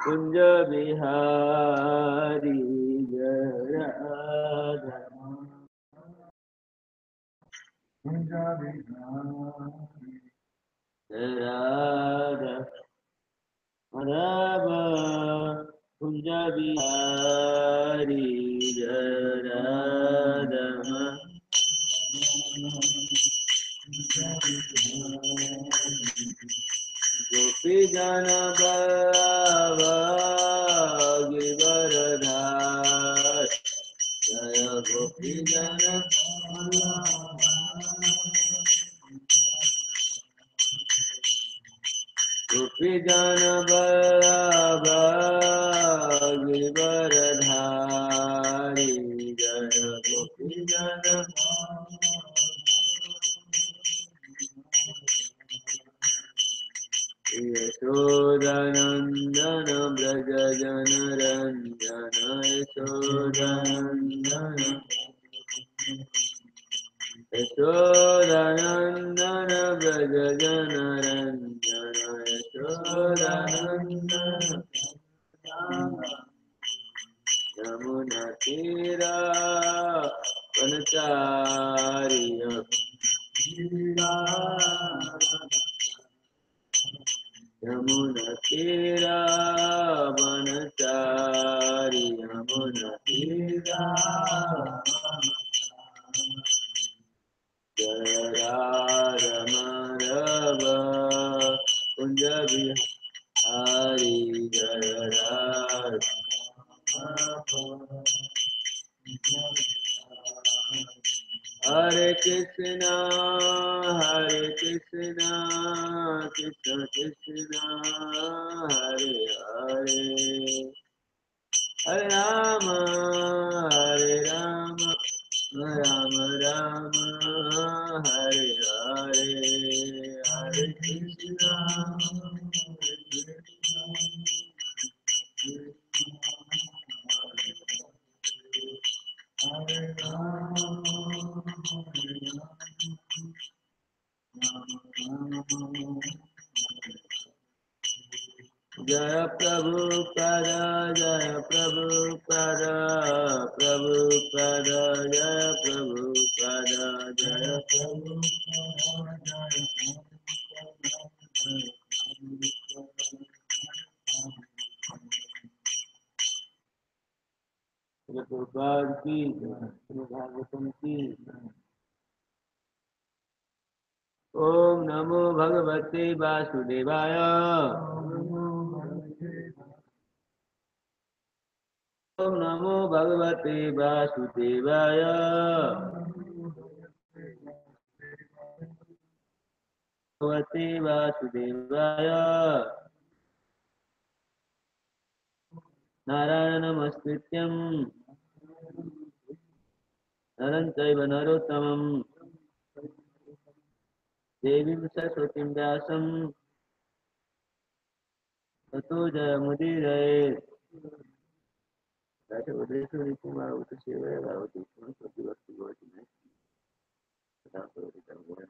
कुंज बिहारी जय राधा कुंज बिहारी जय राधा माधव कुंज बिहारी जय राधा गोपी जन गिरधर जय गोपी जन गोपी जन गिरधरी जय गोपी जन यशोदानंदन ब्रज जन रंजन यशोदानंदन यशोदानंदन ब्रज जन रंजन यशोदानंदन यमुना तीरा वनचारी यमुना तीरा वनचारी यमुना तीरा जय राधा माधव कुंज बिहारी जय राधा हरे कृष्णा कृष्ण कृष्ण हरे हरे हरे राम राम राम हरे हरे हरे कृष्णा जय प्रभुपद जय प्रभुपद प्रभुपद जय प्रभुपद जय प्रभुपाद की भागवतम की। ओम नमो भगवते वासुदेवाय ओम नमो भगवते वासुदेवाय भगवते वासुदेवाय नारायणनमस्कृत्यं नरं चैव नरोत्तमं देवीं सरस्वतीं व्यासं ततो जयमुदीरयेत्। राजवदेश्वरी कुमार उत्सेवया भवति संस्कृति भक्ति भवति न तथा करोति कर्मणा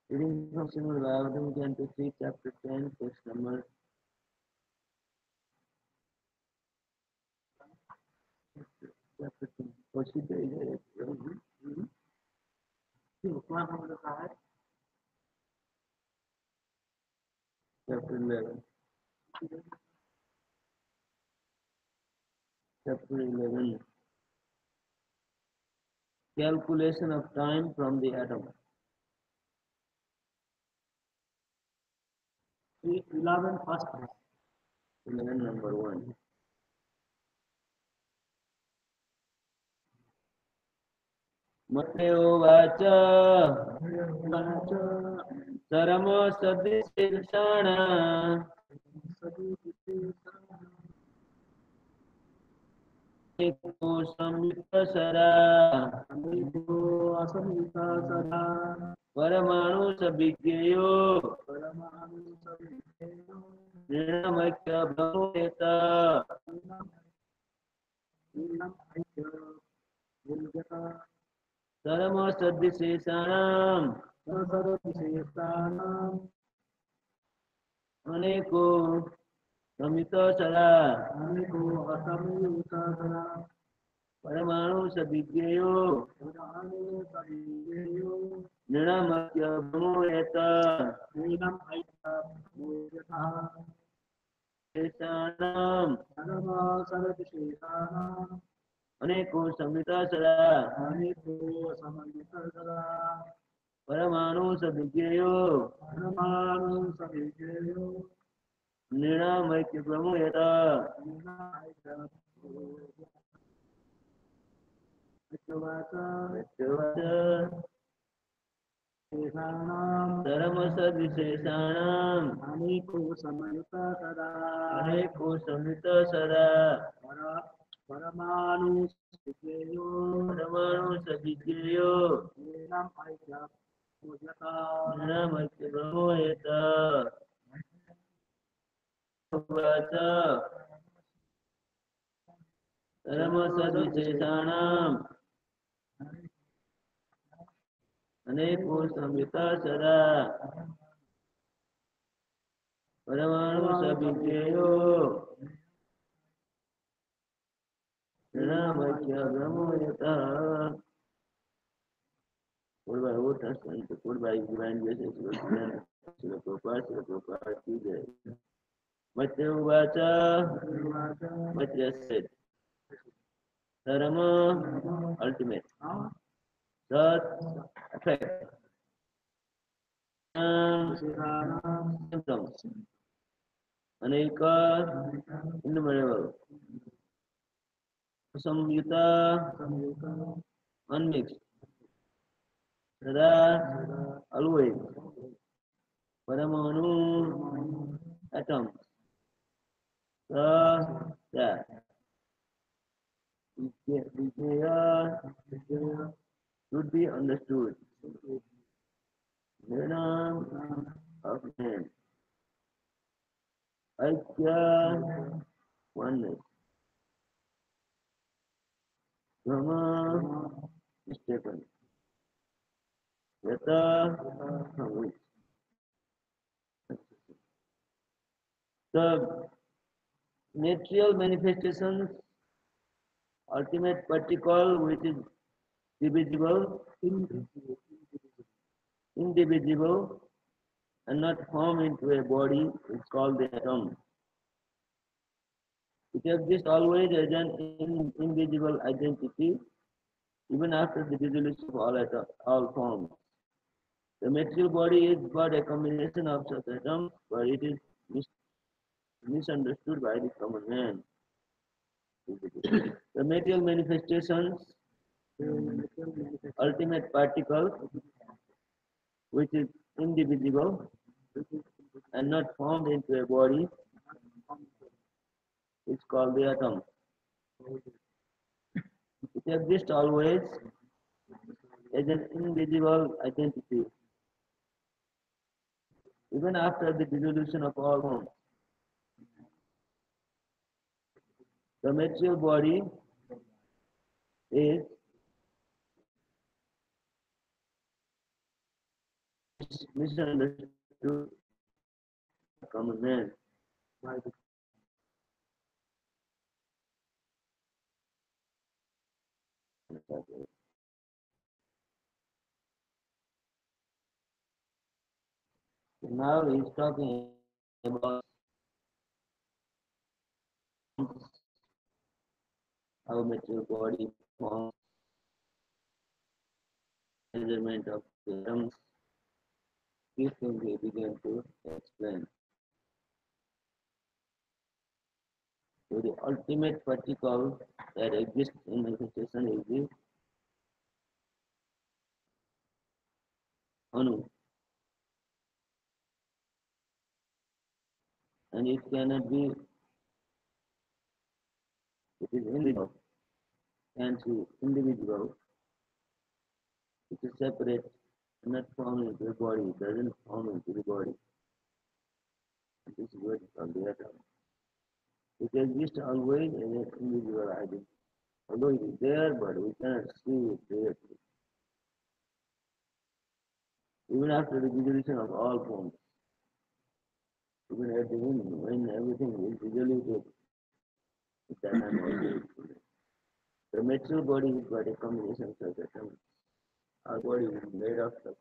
Reading from Srimad Bhagavatam, Canto 3, Chapter 10, text number chapter 10. Chapter 11. Chapter 11. Calculation of time from the atom. 11 first verse. 11 number 1. मत्योवाच सरम सदृशेषाण संयुक्तसरा परमाणु सविज्ञेयो Nirnamakya Brahmoyata Sarama Sadhiseshanam Aneko Samita Sara Paramanu Sabhigyayo Nirnamakya Brahmoyata Seshanam Aneko Samita Sara Paramanu Sabhigyayo Nirnamakya Brahmoyata Dharmasadhiseshanam Aneko Samita Sada Paramanu Sabhigyayo Nirnamakya Brahmoyata Vacha Dharmasadhiseshanam Aneko Samita Sada Paramanu Sabhigyayo Nirnamakya Brahmoyata. What by what translation? What by divine blessings? Srila Prabhupada ki jai. Matya Vacha, Matya said, Dharma, ultimate. Sat, effect. Symptoms. Aneka, innumerable. Samyuta, unmixed. Sada, always. Paramanu, atoms. Sa, that. Vijaya should be understood. Nirnam of man. Aikya, oneness. Brahma, mistaken. Yata, from which. The material manifestations, ultimate particle which is indivisible, and not formed into a body is called the atom. It exists always as an invisible identity, even after the dissolution of all forms. The material body is but a combination of such atoms, but it is misunderstood by the common man. The material manifestations, ultimate particle, which is indivisible and not formed into a body, is called the atom. It exists always as an invisible identity, even after the dissolution of all forms. The material body is misunderstood by common man. So now he is talking about how material body forms, measurement of the atoms. These things he began to explain. So the ultimate particle that exists in manifestation is the Anu. And it cannot be, it is invisible, and to individual, it is separate, not formed into the body, it doesn't form into the body. This is individuality of the atom. It exists always as an individual identity. Although it is there, but we cannot see it directly. Even after the dissolution of all forms, even at the end, when everything is dissoluted, it does not always. The material body is but a combination of such atoms. Our body is made of such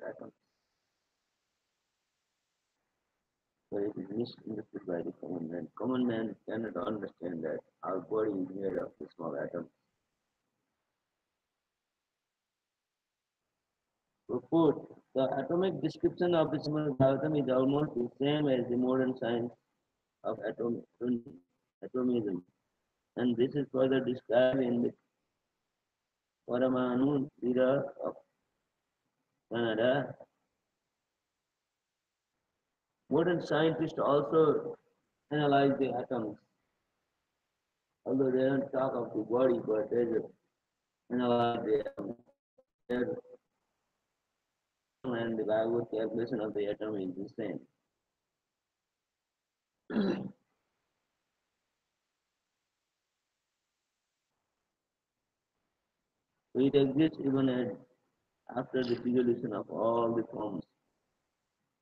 atoms. So it is misunderstood by the common man. Common man cannot understand that our body is made of small atoms. So fourth, the atomic description of the Srimad Bhagavatam is almost the same as the modern science of atomism. And this is further described in the Paramanu Vida of Canada. Modern scientists also analyze the atoms, although they don't talk of the body, but they analyze the atoms. And the Bhagavad calculation of the atom is the same. So it exists even after the dissolution of all the forms.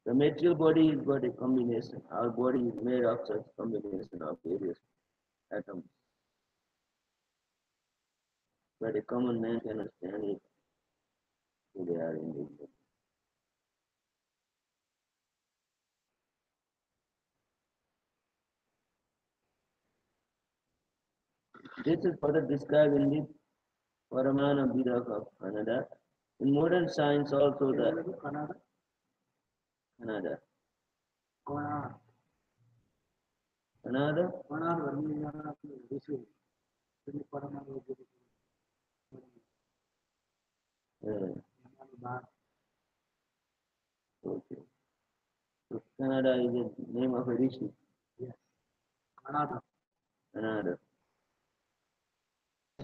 The material body is but a combination. Our body is made of such combination of various atoms. But a common man can understand it, so they are individual. This is further described in the Paramana Bidaka of Canada. In modern science also the Canada. Canada? Okay. So Canada is the name of a rishi. Yes. Canada.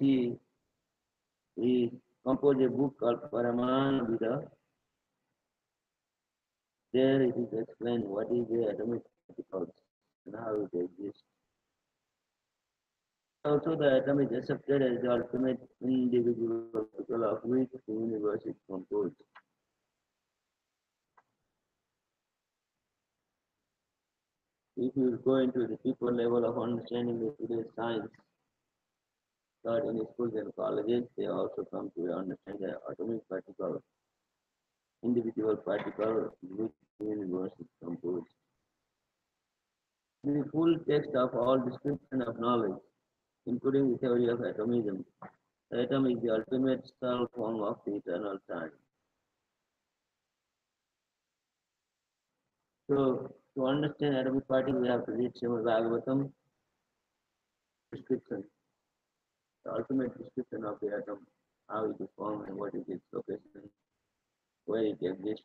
He composed a book called Paramana Vida. There it is explained what is the atomic particles and how it exists. Also, the atom is accepted as the ultimate individual particle of which the universe is composed. If you go into the deeper level of understanding of today's science, taught in schools and colleges, they also come to understand the atomic particle, individual particle which the universe is composed. The full text of all description of knowledge, including the theory of atomism. The atom is the ultimate subtle form of the eternal time. So, to understand atomic particle, we have to read Srimad Bhagavatam description, the ultimate description of the atom, how it is formed and what is its location, where it exists.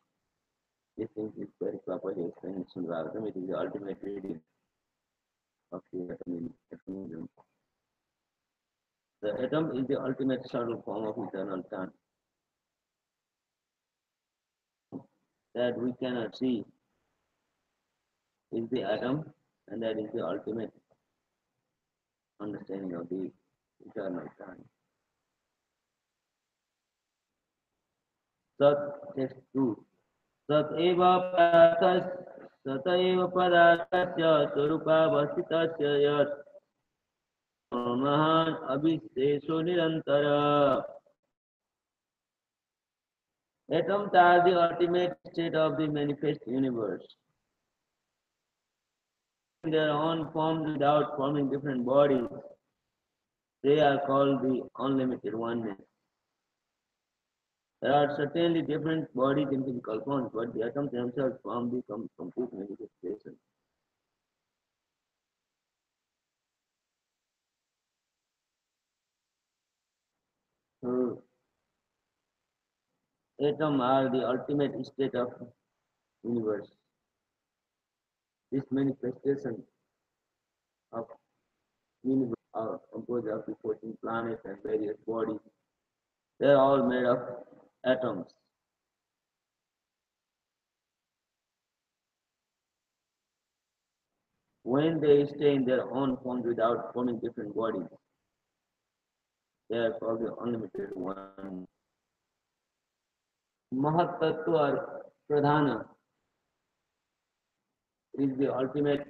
These things is very properly explained in Srimad Bhagavatam. It is the ultimate reading of the atomism. The atom is the ultimate subtle form of eternal time that we cannot see is the atom, and that is the ultimate understanding of the eternal time. Sat text 2. Sat eva padarthasya swarupavasitasya yat mahan abhisesho nirantara. Atoms are the ultimate state of the manifest universe. Their own forms without forming different bodies, they are called the unlimited oneness. There are certainly different bodies in physical forms, but the atoms themselves form the complete manifestation. So, atoms are the ultimate state of universe. This manifestation of universe are composed of the 14 planets and various bodies. They are all made of atoms. when they stay in their own form without forming different bodies, they are called the unlimited one. Mahat Tattva or Pradhana is the ultimate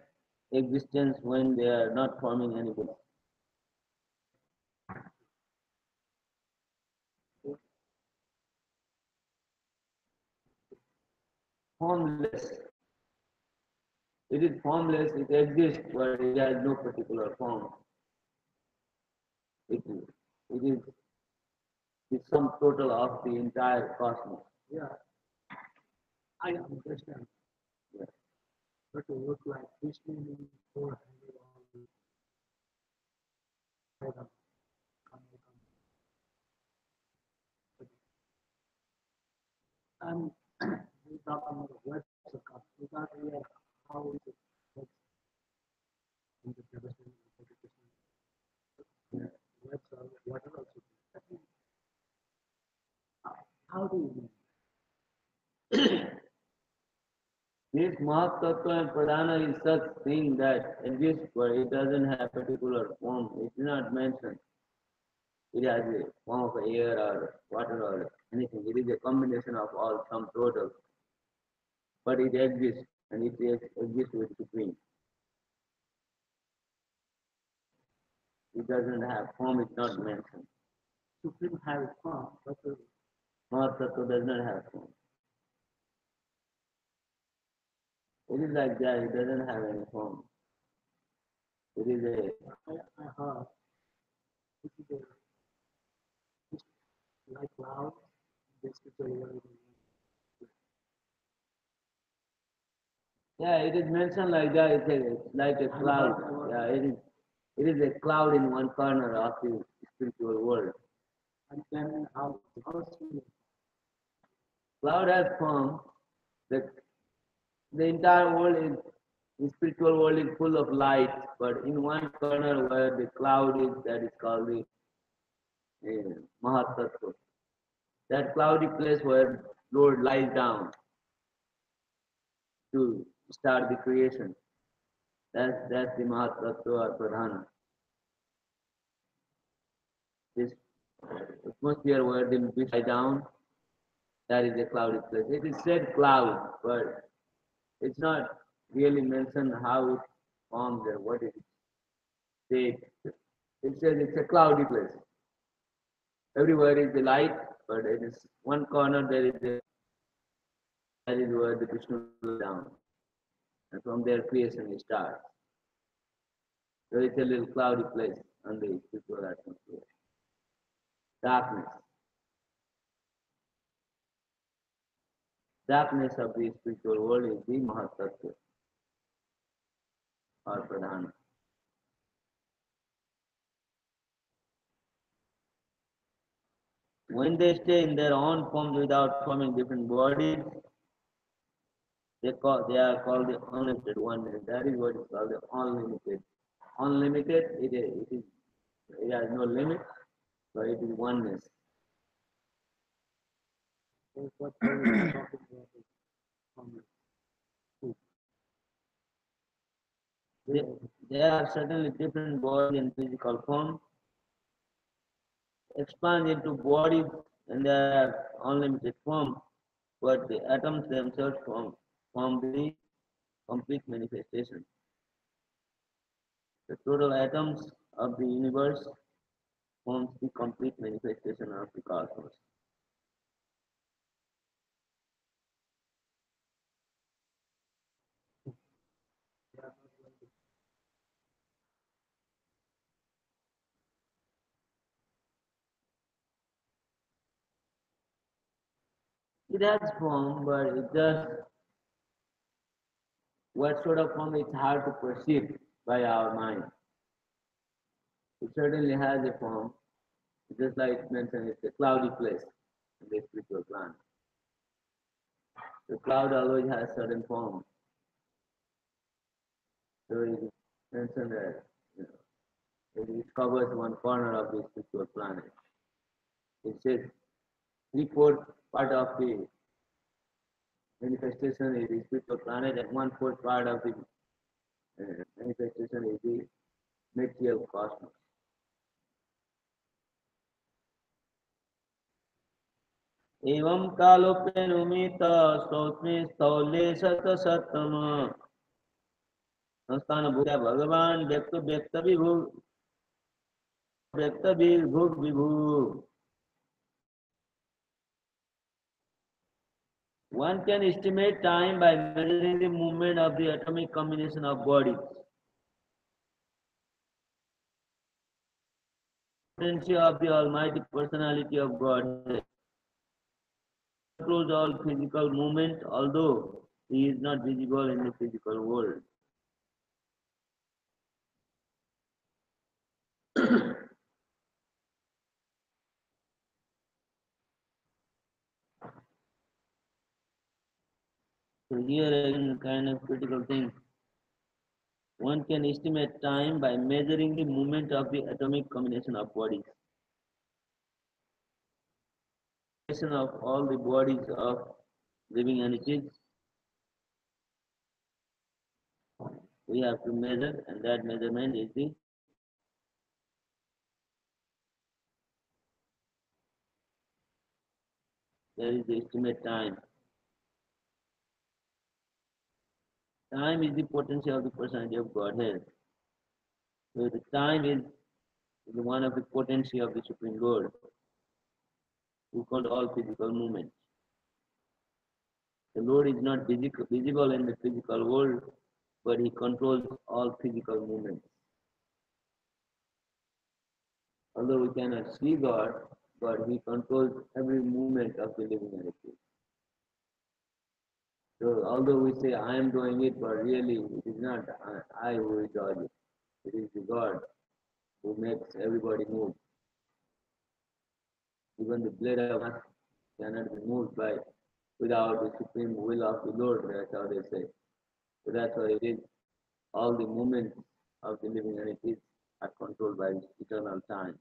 existence when they are not forming any body. Formless. It is formless, it exists, but it has no particular form. It is the sum total of the entire cosmos. Yeah, I understand. Yeah. But to look like Krishna in 400 or and we talk about the words of God. We got here how is it works in the development of education. Yeah. Words or whatever. How do you mean? This Mahatattva and Pradhana is such thing that exists, but it doesn't have particular form. It is not mentioned. It has a form of air or water or anything. It is a combination of all sum total. But it exists and it exists with supreme. It doesn't have form, it's not mentioned. Supreme have a form, but Mahatattva does not have form. It is like that, it doesn't have any form. It is a I heard this is a, it's like cloud, this is a world. yeah, it is mentioned like that, it's like a cloud. Yeah, it is a cloud in one corner of the spiritual world. And then how Cloud has form. The, the entire world is the spiritual world is full of light, but in one corner where the cloud is, that is called the Mahatattva. That cloudy place where Lord lies down to start the creation. That's the Mahatattva or Pradhana. This atmosphere where the fish lie down, that is a cloudy place. It is said cloud, but it's not really mentioned how it forms and what it is. It says it's a cloudy place. Everywhere is the light, but it is one corner there is a that is where the Vishnu lies down. And from there creation starts. So it's a little cloudy place on the spiritual atmosphere. Darkness. Darkness of the spiritual world is the Mahatattva or Pradhana. When they stay in their own forms without forming different bodies, they are called the unlimited oneness. That is what is called the unlimited. Unlimited, it has no limit, but it is oneness. what are you talking about from They, there are certainly different bodies in physical form, expand into bodies, and they are unlimited form, but the atoms themselves form the complete manifestation. The total atoms of the universe forms the complete manifestation of the cosmos. It has form, but it just what sort of form it's hard to perceive by our mind. It certainly has a form, just like mentioned, it's a cloudy place in the spiritual planet. The cloud always has certain form. So it is mentioned that you know, it covers one corner of the spiritual planet. It says three-fourth part of the manifestation is the spiritual planet and one-fourth part of the manifestation is the material cosmos. एवं कालोपेनुमित सौत्मे स्थौले सत सतम संस्थान भूया भगवान व्यक्त व्यक्त विभु व्यक्त विभु विभु. One can estimate time by measuring the movement of the atomic combination of bodies. Potency of the Almighty Personality of God controls all physical movement, although He is not visible in the physical world. So here again, kind of critical thing. One can estimate time by measuring the movement of the atomic combination of bodies. Of all the bodies of living entities, we have to measure, and that measurement is the estimate time. Time is the potency of the personality of Godhead. So the time is one of the potency of the Supreme Lord, who controls all physical movements. The Lord is not visible in the physical world, but He controls all physical movements. Although we cannot see God, but He controls every movement of the living entity. So although we say I am doing it, but really it is not I who is doing it. It is the God who makes everybody move. Even the blade of grass cannot be moved without the supreme will of the Lord. That's how they say. So that's why it is. All the movements of the living entities are controlled by eternal time.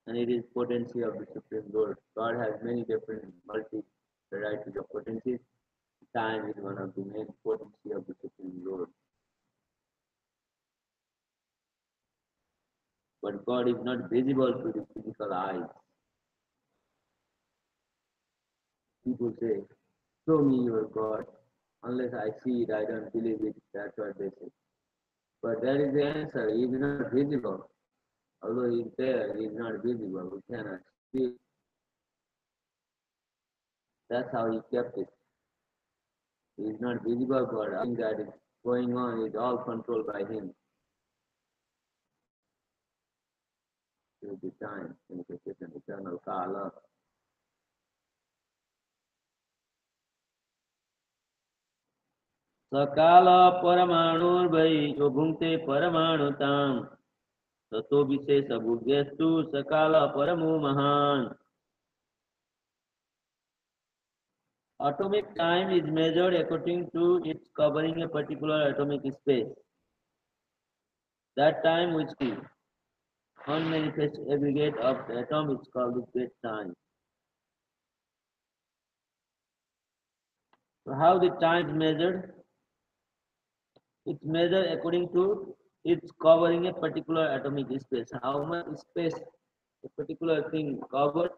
And it is potency of the Supreme Lord. God has many different varieties of potencies. Time is one of the main potency of the Supreme Lord. But God is not visible to the physical eyes. People say, show me your God. Unless I see it, I don't believe it. That's what they say. But that is the answer. He is not visible. Although he is there, he is not visible. We cannot see it. That's how he kept it. He is not visible, but everything that is going on is all controlled by him. Till the time, manifestation, eternal kala. सकाल परमाणुर्वै जो भुंक्ते परमाणुताम ततो विशेष बुद्ध्यस्तु सकाल परमो महान. Atomic time is measured according to its covering a particular atomic space. That time which is unmanifest aggregate of the atom is called the great time. So how the time is measured? It's measured according to its covering a particular atomic space. How much space a particular thing covers,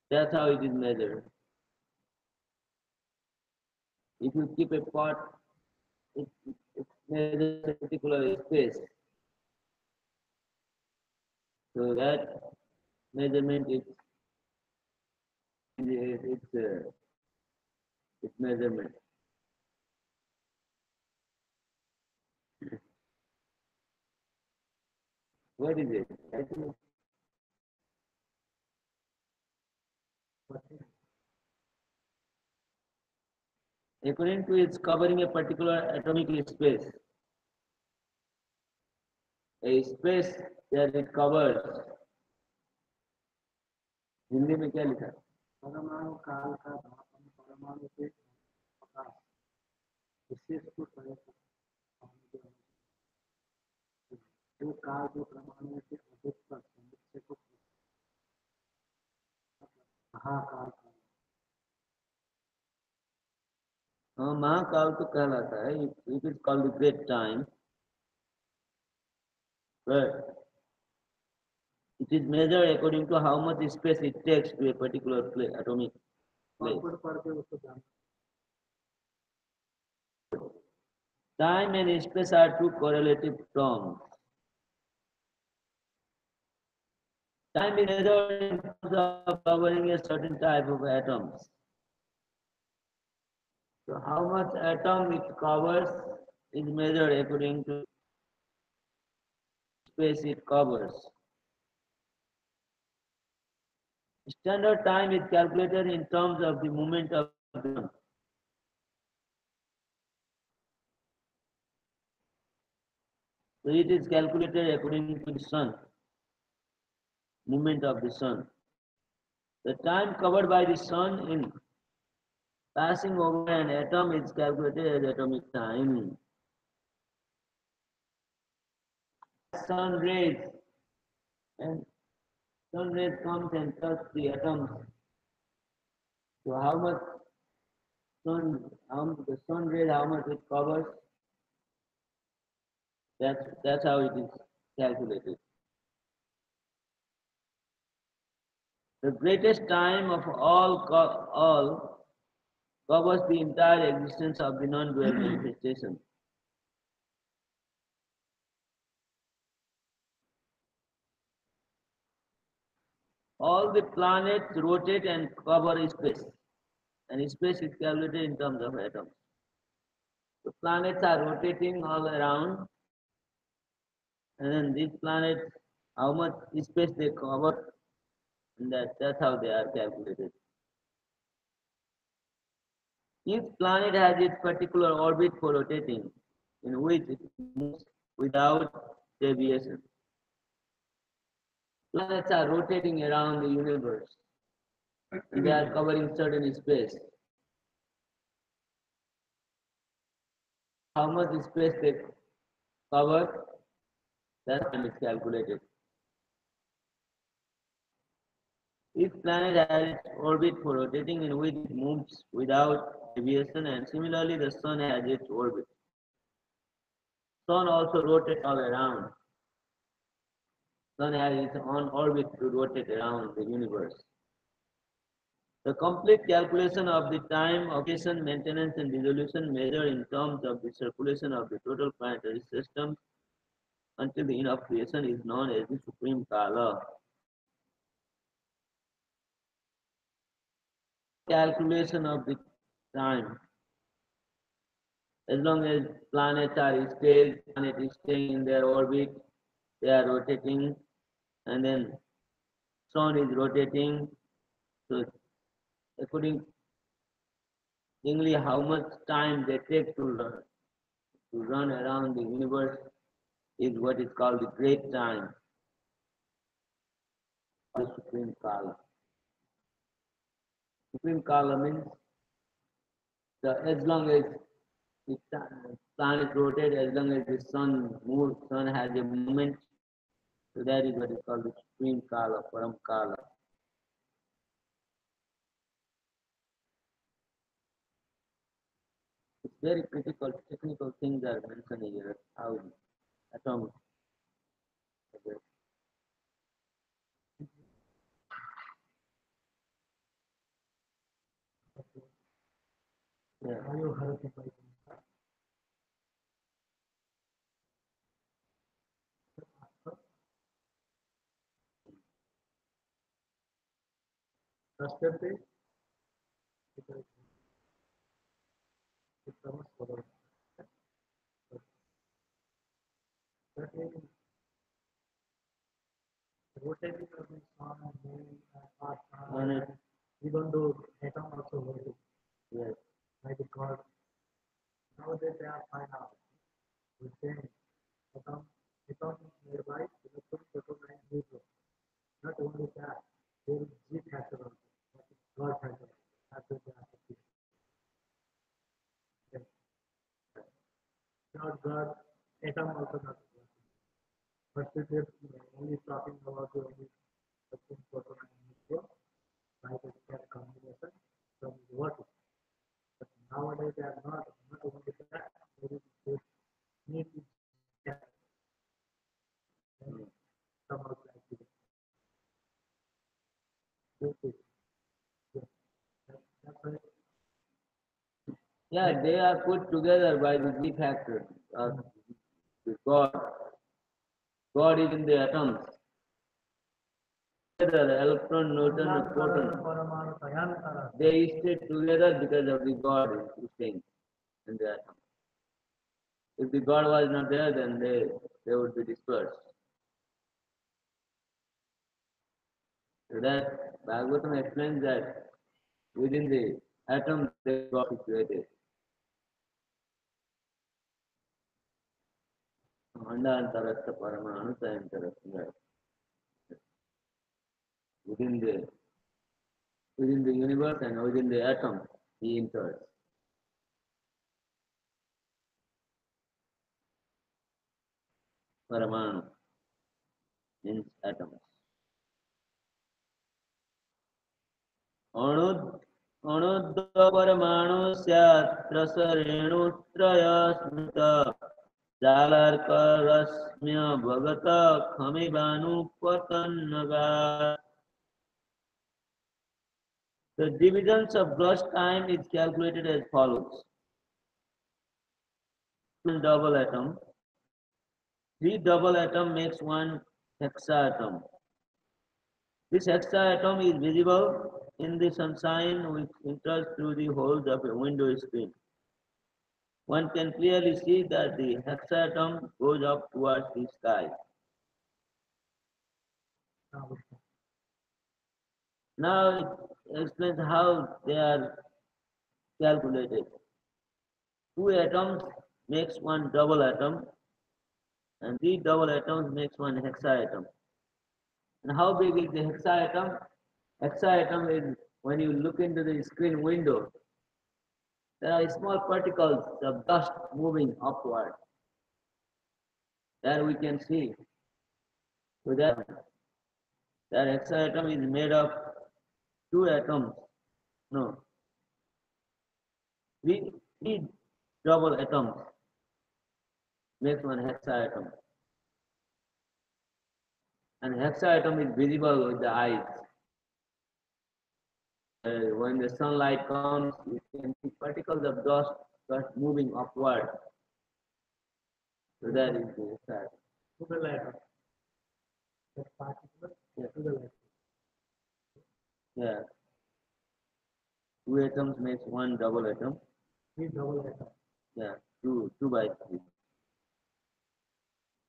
that's how it is measured. If you keep a pot, it measures a particular space. So that measurement is its measurement. What is it? I think according to its covering a particular atomic space, a space that it covers. Hindi में क्या लिखा है? परमाणु काल का धातम परमाणु के प्रकाश विशेष को जो काल जो परमाणु के अधिक पर समुच्चय को महाकाल हाँ, महाकाल तो कहलाता है. It is called the great time, but it is measured according to how much space it takes to a particular atomic place. पढ़ के उसको जान Time and space are two correlative terms. Time is measured in terms of covering a certain type of atoms. So how much atom it covers is measured according to space it covers. Standard time is calculated in terms of the movement of the sun. So it is calculated according to the sun, movement of the sun. The time covered by the sun in passing over an atom is calculated as atomic time. Sun rays and sun rays comes and touch the atoms. So how much the sun rays, how much it covers, that's how it is calculated. The greatest time of all covers the entire existence of the non-dual manifestation. All the planets rotate and cover space, and space is calculated in terms of atoms. The planets are rotating all around, and then these planets, how much space they cover, and that's how they are calculated. Each planet has its particular orbit for rotating, in which it moves without deviation. Planets are rotating around the universe, and they are covering certain space. How much space they cover, that time is calculated. Each planet has its orbit for rotating in which it moves without deviation, and similarly the sun has its orbit. Sun also rotates all around. Sun has its own orbit to rotate around the universe. The complete calculation of the time, occupation, maintenance, and dissolution measured in terms of the circulation of the total planetary system until the end of creation is known as the supreme kala. Calculation of the time. As long as planets are still, planet is staying in their orbit, they are rotating, and then sun is rotating. So accordingly, how much time they take to run around the universe is what is called the great time, the supreme kala. Supreme kala means as long as the planet rotates, as long as the sun moves, sun has a movement, so that is what is called the supreme kala, param kala. It's very critical, technical things are mentioned here, how atomic. Yeah. आयु हर के पाई रास्ते पे प्रमुख पद that is rotating of the sun and moon and earth, even though atom also rotates. Yes. Like God, nowadays they are fine out. We say atom nearby, electron, proton, and neutron. Not only that, there is G factor also. That is God factor. After that, not God, atom also not God. But if you're only talking about the only proton and neutron, like a they are not only that, they need to get some of that. Okay. Yeah. That's right. Yeah, they are put together by the G factor. The God. God is in the atoms. Together, electron, neutron, proton. They stay together because of the God is staying in the atom. If the God was not there, then they would be dispersed. So that Bhagavatam explains that within the atom there is God situated. Andantarastha paramanu sayantarastha. Within the universe and within the atom, he enters. Paramanu means atoms. अणुद् परमाणु स्यात् रसरेणुत्रय स्मृत जालर्करश्म्य भगत खमिबानुपतन्नगात्. The divisions of gross time is calculated as follows. Double atom. 3 double atom makes 1 hexatom. This hexatom is visible in the sunshine which enters through the holes of a window screen. One can clearly see that the hexatom goes up towards the sky. Now it explains how they are calculated. 2 atoms makes 1 double atom, and 3 double atoms makes 1 hexatom. And how big is the hexatom? Hexatom is when you look into the screen window, there are small particles of dust moving upward. There we can see. So that hexatom is made of 2 atoms. No. 3 double atoms makes 1 hexatom. And hexatom is visible with the eyes. When the sunlight comes, you can see particles of dust moving upward. So that is the hexatom. To the letter. That particular to the letter. Yeah. 2 atoms makes 1 double atom. 3 double atom. Yeah, 2 by 3.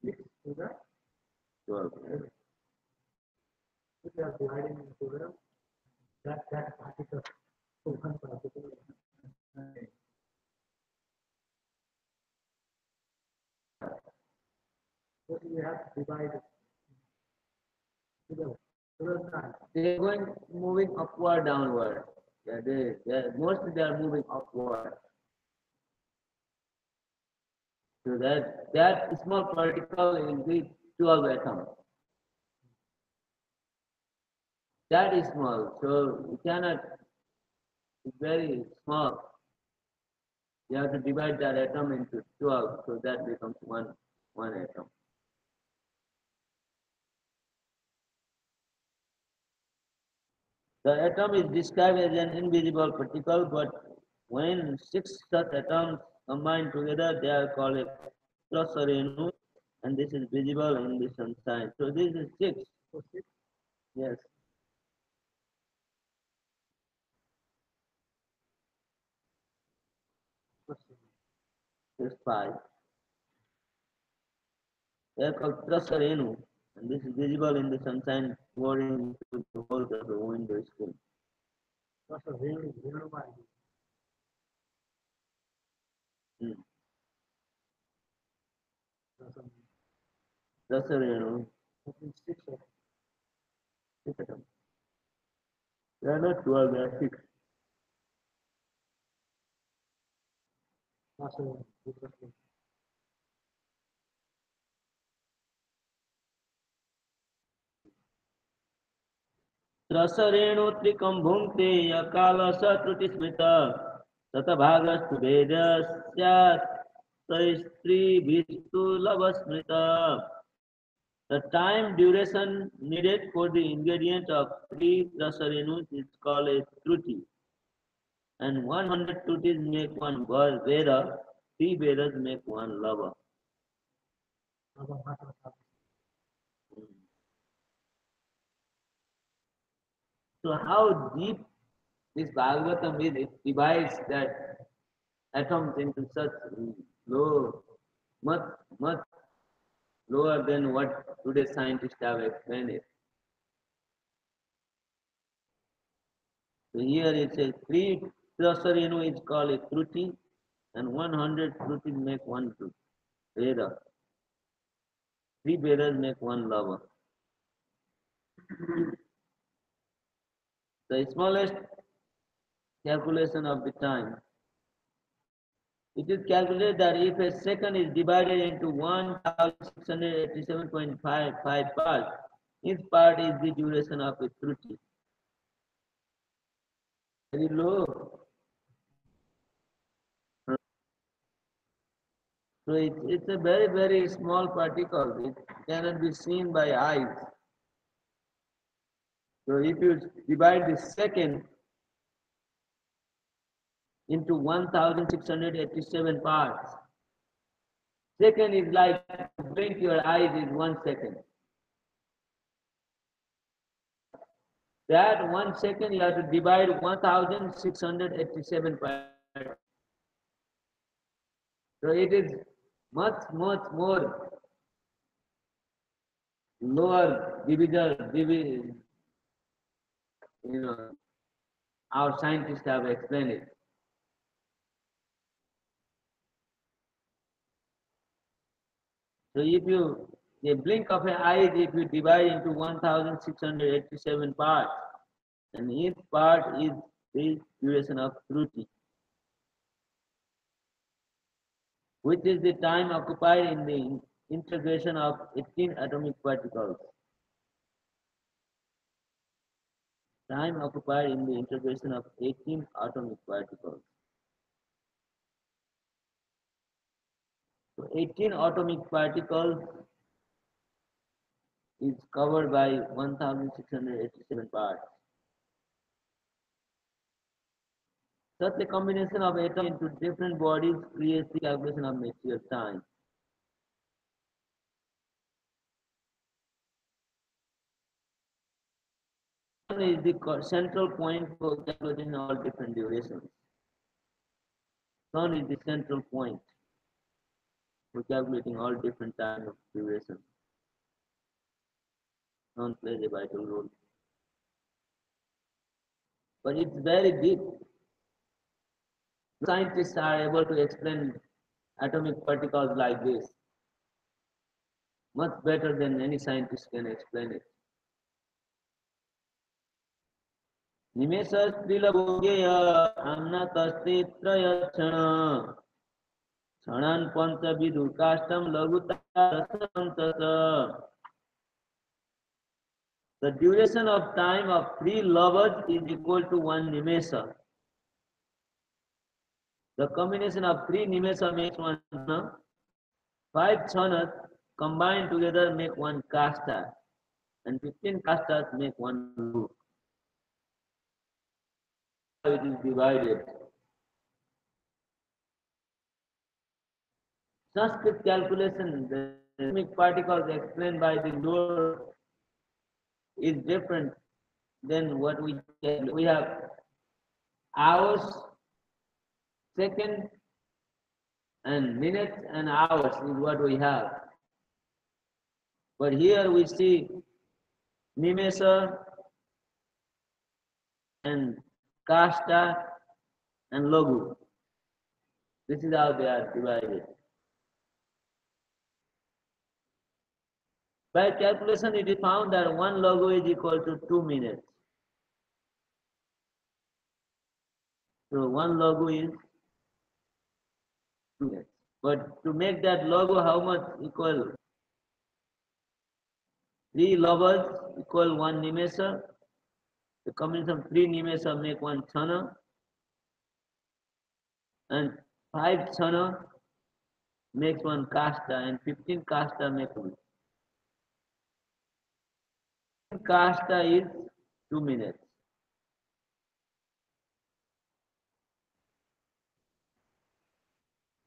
6 to the 12. if you are dividing into the that particle to one particle. So you have to divide it to the side. They are going moving upward, downward. Yeah, mostly they are moving upward. So that small particle will be 12 atoms. That is small, so you cannot. It's very small. You have to divide that atom into 12, so that becomes one atom. The atom is described as an invisible particle, but when 6 such atoms combine together, they are called a clusterenu, and this is visible in the sunshine. So this is 6. So 6 Yes. This 5. They are called clusterenu, and this is visible in the sunshine pouring into the holes of the window screen. plus a very by Clusterenu. 6 atoms. They are not 12, they are 6. plus a रसरेणु त्रिकं भुङ्क्ते अकाल सत्रुटि स्मृत Tatabhagastu Vedasyat Saistri Bhistu Lavasmrita. The time duration needed for the ingredient of 3 rasarenus is called a truti, and 100 trutis make one Veda, 3 Vedas make one Lava. So how deep this Bhagavatam is, it divides that atoms into such low, much, much lower than what today's scientists have explained it. So here it says 3 Rasarenu is called a Kruti, and 100 Krutis make one Veda. 3 Vedas make one Lava. The smallest calculation of the time. It is calculated that if a second is divided into 1687.55 parts, each part is the duration of a Kruti. Very low. So it's a very, very small particle. It cannot be seen by eyes. So if you divide the second into 1687 parts, second is like to blink your eyes is 1 second. That 1 second you have to divide 1687 parts. So it is much, much more lower division, our scientists have explained it. So if you, a blink of an eye, if you divide into 1687 parts, and each part is the duration of Kruti, which is the time occupied in the integration of 18 atomic particles. Time occupied in the integration of 18 atomic particles. So 18 atomic particles is covered by 1687 parts. Such a combination of atoms into different bodies creates the calculation of material time. Sun is the central point for calculating all different durations. Sun is the central point for calculating all different time of duration. Sun plays a vital role. But it's very deep. Scientists are able to explain atomic particles like this much better than any scientist can explain it. निमेषस्त्रिलभोगेय अन्नतस्तित्रयक्षण क्षणान् पञ्चविदुकाष्ठं लघुतारसंसस. The duration of time of 3 lovas is equal to 1 nimesha. The combination of 3 nimesha makes 1 chana. 5 chanas combined together make 1 kashta, and 15 kashtas make 1 loop. It is divided. Sanskrit calculation, the atomic particles explained by the Lord is different than what we have. We have hours, seconds, and minutes and hours is what we have. But here we see nimesha and kashta and logu. This is how they are divided. By calculation, it is found that 1 logu is equal to 2 minutes. So 1 logu is 2 minutes. But to make that logu, how much equal? 3 lovas equal 1 nimesha. The combination of 3 nimesha make 1 chana. and 5 chana makes 1 kasta, and 15 kasta make 1. Kasta is 2 minutes.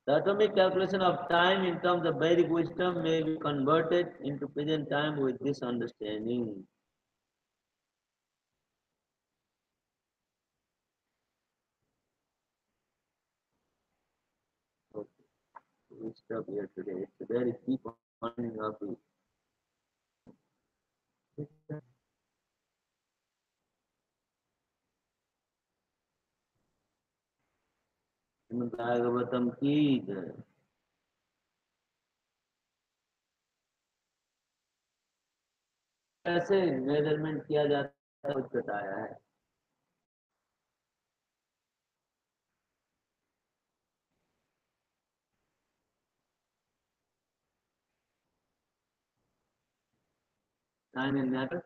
The atomic calculation of time in terms of Vedic wisdom may be converted into present time with this understanding. Okay, we stop here today. It's a very keep on up. bhagavatam की जय। कैसे measurement किया जाता है कुछ बताया है। Time and matter.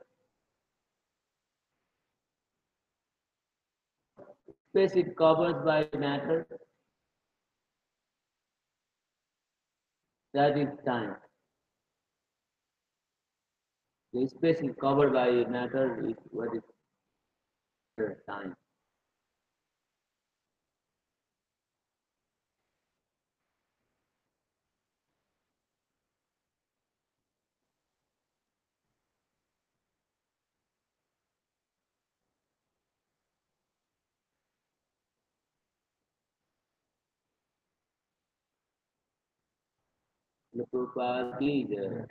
Space it covers by matter, that is time. The space is covered by matter is what is time. Prabhupada की जय।